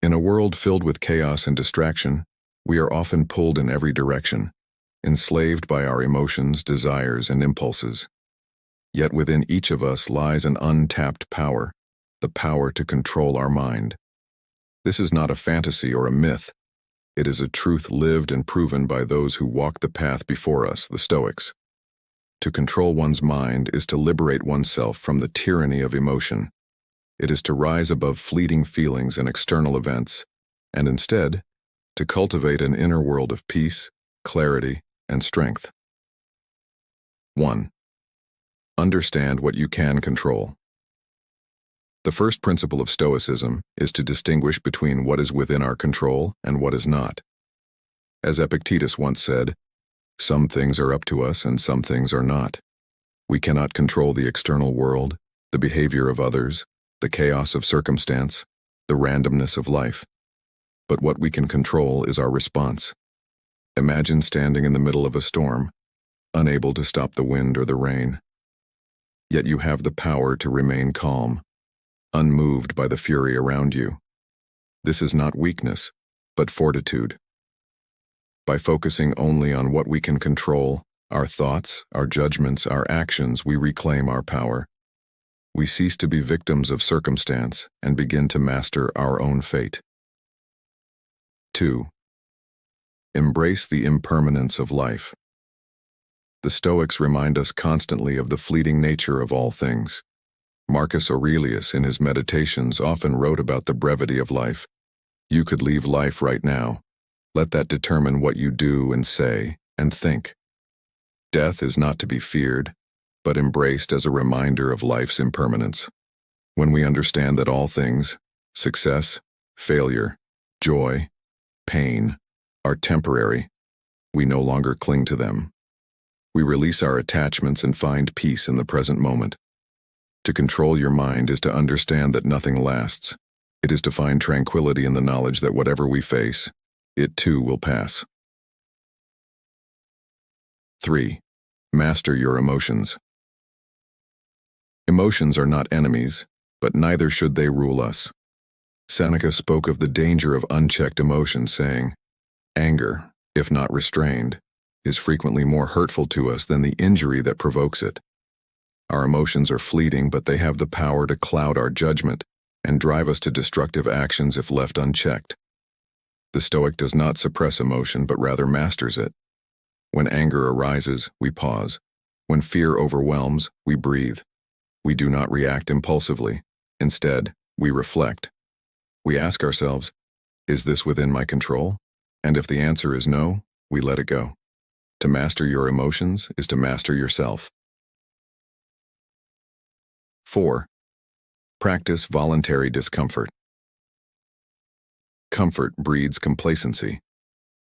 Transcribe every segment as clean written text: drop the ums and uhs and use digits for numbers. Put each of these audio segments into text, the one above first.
In a world filled with chaos and distraction, we are often pulled in every direction, enslaved by our emotions, desires, and impulses. Yet within each of us lies an untapped power, the power to control our mind. This is not a fantasy or a myth. It is a truth lived and proven by those who walk the path before us, the Stoics. To control one's mind is to liberate oneself from the tyranny of emotion. It is to rise above fleeting feelings and external events, and instead, to cultivate an inner world of peace, clarity, and strength. 1. Understand what you can control. The first principle of Stoicism is to distinguish between what is within our control and what is not. As Epictetus once said, some things are up to us and some things are not. We cannot control the external world, the behavior of others, the chaos of circumstance, the randomness of life. But what we can control is our response. Imagine standing in the middle of a storm, unable to stop the wind or the rain. Yet you have the power to remain calm, unmoved by the fury around you. This is not weakness, but fortitude. By focusing only on what we can control, our thoughts, our judgments, our actions, we reclaim our power. We cease to be victims of circumstance and begin to master our own fate. 2. Embrace the impermanence of life. The Stoics remind us constantly of the fleeting nature of all things. Marcus Aurelius, in his Meditations, often wrote about the brevity of life. You could leave life right now. Let that determine what you do and say and think. Death is not to be feared, but embraced as a reminder of life's impermanence. When we understand that all things, success, failure, joy, pain, are temporary, we no longer cling to them. We release our attachments and find peace in the present moment. To control your mind is to understand that nothing lasts. It is to find tranquility in the knowledge that whatever we face, it too will pass. 3. Master your emotions. Emotions are not enemies, but neither should they rule us. Seneca spoke of the danger of unchecked emotion, saying, "Anger, if not restrained, is frequently more hurtful to us than the injury that provokes it." Our emotions are fleeting, but they have the power to cloud our judgment and drive us to destructive actions if left unchecked. The Stoic does not suppress emotion, but rather masters it. When anger arises, we pause. When fear overwhelms, we breathe. We do not react impulsively. Instead, we reflect. We ask ourselves, is this within my control? And if the answer is no, we let it go. To master your emotions is to master yourself. 4. Practice voluntary discomfort. Comfort breeds complacency.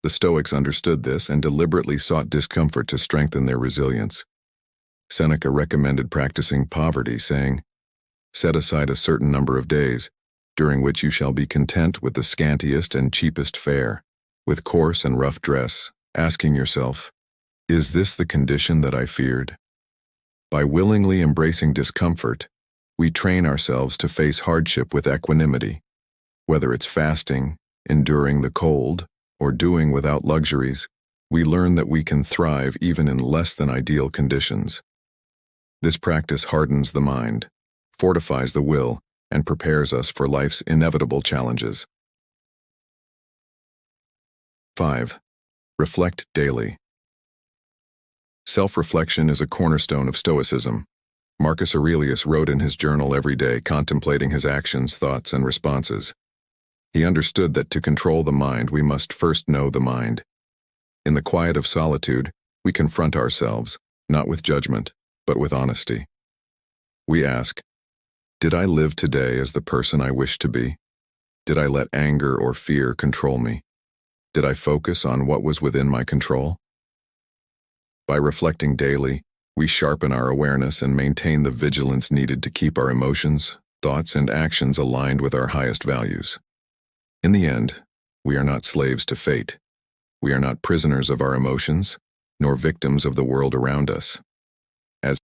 The Stoics understood this and deliberately sought discomfort to strengthen their resilience. Seneca recommended practicing poverty, saying, "Set aside a certain number of days, during which you shall be content with the scantiest and cheapest fare, with coarse and rough dress, asking yourself, is this the condition that I feared?" By willingly embracing discomfort, we train ourselves to face hardship with equanimity. Whether it's fasting, enduring the cold, or doing without luxuries, we learn that we can thrive even in less than ideal conditions. This practice hardens the mind, fortifies the will, and prepares us for life's inevitable challenges. 5. Reflect daily. Self-reflection is a cornerstone of Stoicism. Marcus Aurelius wrote in his journal every day, contemplating his actions, thoughts, and responses. He understood that to control the mind, we must first know the mind. In the quiet of solitude, we confront ourselves, not with judgment, but with honesty. We ask, did I live today as the person I wish to be? Did I let anger or fear control me? Did I focus on what was within my control? By reflecting daily, we sharpen our awareness and maintain the vigilance needed to keep our emotions, thoughts, and actions aligned with our highest values. In the end, we are not slaves to fate. We are not prisoners of our emotions, nor victims of the world around us. As